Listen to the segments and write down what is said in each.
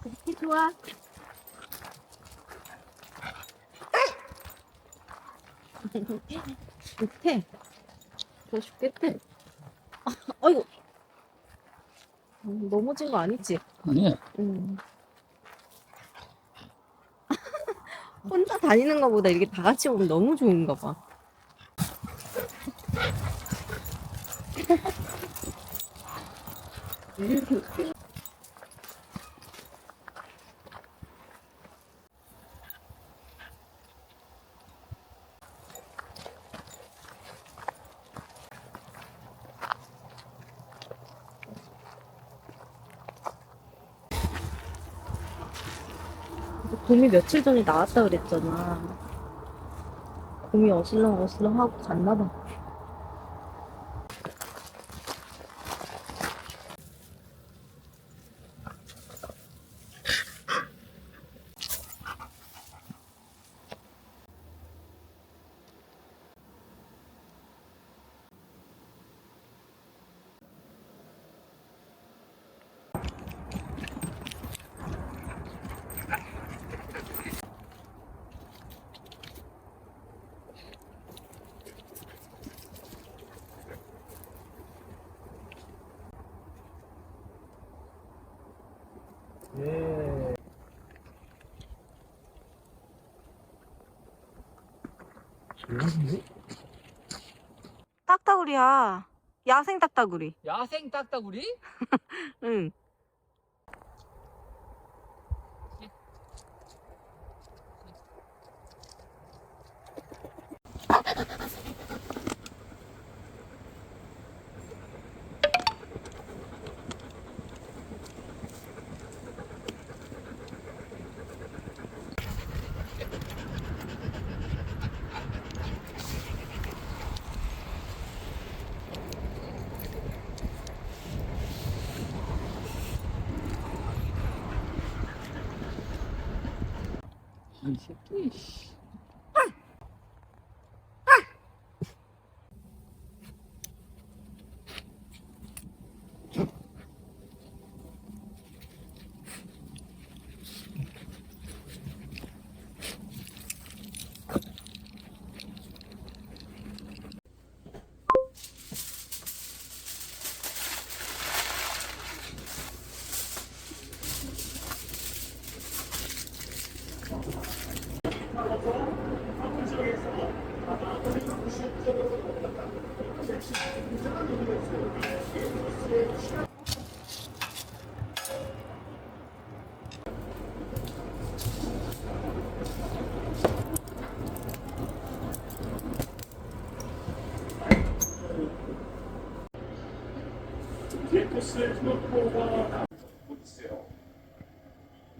그렇게 좋아. 못해. 더 죽겠대. 아이고. 넘어진 거 아니지? 아니야. 응. 혼자 다니는 것보다 이렇게 다 같이 오면 너무 좋은가 봐. 곰이 며칠 전에 나왔다 그랬잖아. 곰이 어슬렁어슬렁 하고 갔나 봐. 예. 좋았네. 딱따구리야. 야생 딱따구리. 야생 딱따구리? 응. 이 새끼. 씨.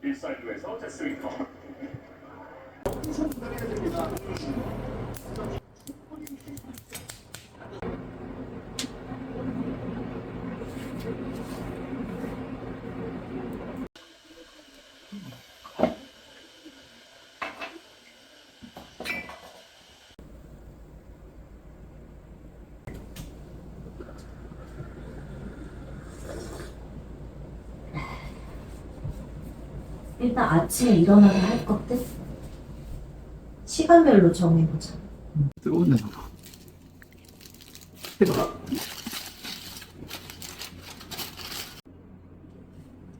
일산도에서 제스위터 일단 아침에 일어나면 할 것들 시간별로 정해보자. 뜨거운 데 봐봐. 뜨거워.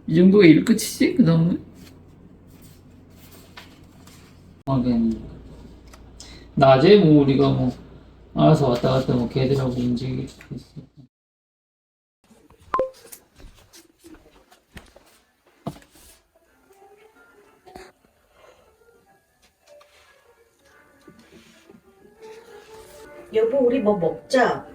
이 정도가 일 끝이지? 그 다음에? 하긴 낮에 뭐 우리가 뭐 알아서 왔다 갔다 뭐 걔들하고 움직이겠어. 여보, 우리 뭐 먹자.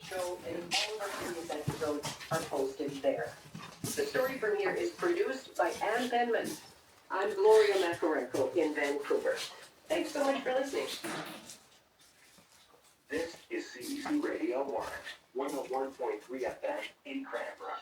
show and all of our previous episodes are posted there. The story premiere is produced by Ann Penman. I'm Gloria Makarenko in Vancouver. Thanks so much for listening. This is CBC Radio 1, 101.3 FM in Cranbrook.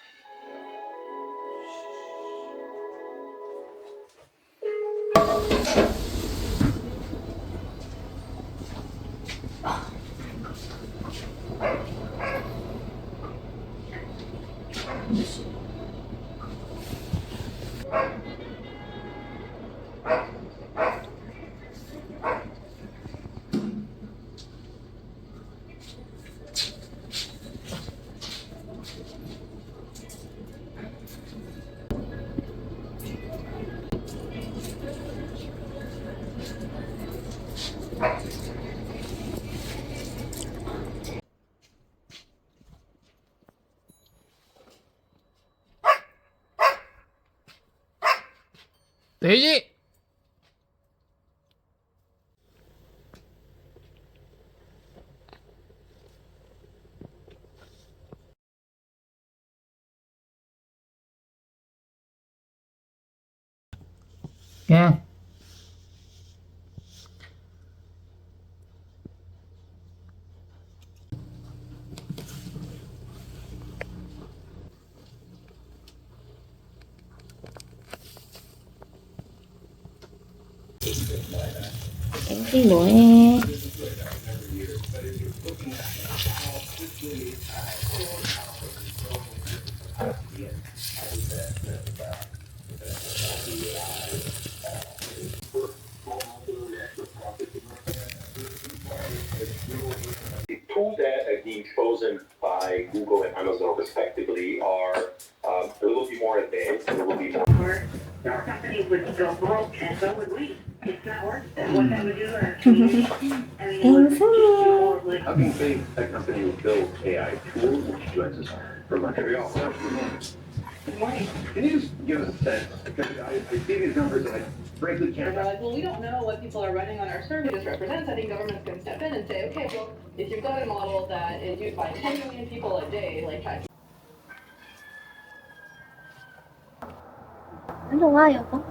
돼지! 그냥 애기 뭐해? The tools that are being chosen by Google and Amazon respectively are a little bit more advanced, a little bit more. Our company would go broke, and so would we. It's not worth it. What that would do to our community. I mean, it would just horribly. How can you say that company will build AI tools which joins us for Montreal? Good morning. Can you just give us a sense? Because I see these numbers and I frankly And can't. we're like, well, we don't know what people are running on our survey just represents. I think government's going to step in and say, okay, well, if you've got a model that is used by 10 million people a day, like ChatGPT, 일로 와, 여보.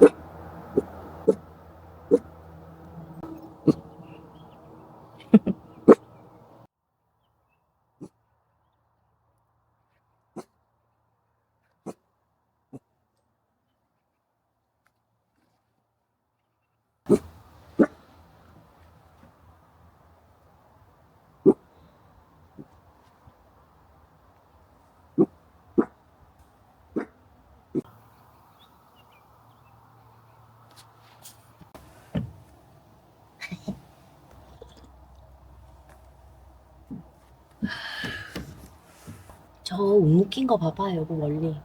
저 옷 묶인 거 봐봐, 여보, 멀리.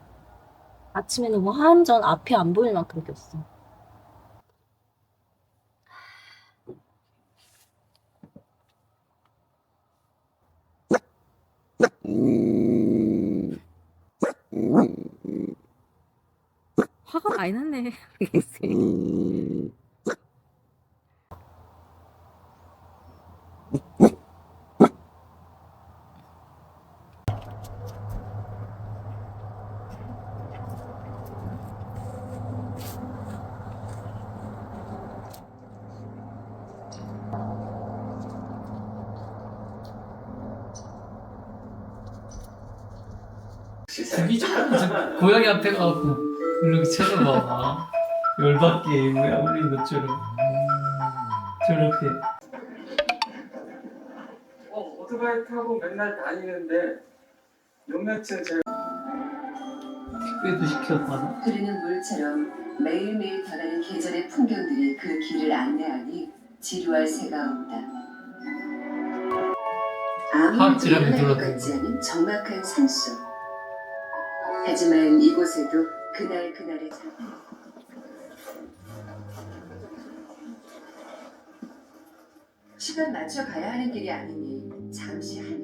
아침에는 완전 앞이 안 보일 만큼 꼈어. 화가 많이 났네. 미쳤나? 고양이 앞에 가고 이렇게 쳐다봐. 열받게 뭐야 울린 것처럼 저렇게. 오토바이 타고 맨날 다니는데 요 며칠 제가 택배도 시켰거나. 흐르는 물처럼 매일매일 변하는 계절의 풍경들이 그 길을 안내하니 지루할 새가 없다. 아무리 화학질하면 일어날 것 들어도. 같지 않은 정확한 산속. 하지만 이곳에도 그날의 시간 맞춰 가야 하는 길이 아니니 잠시 한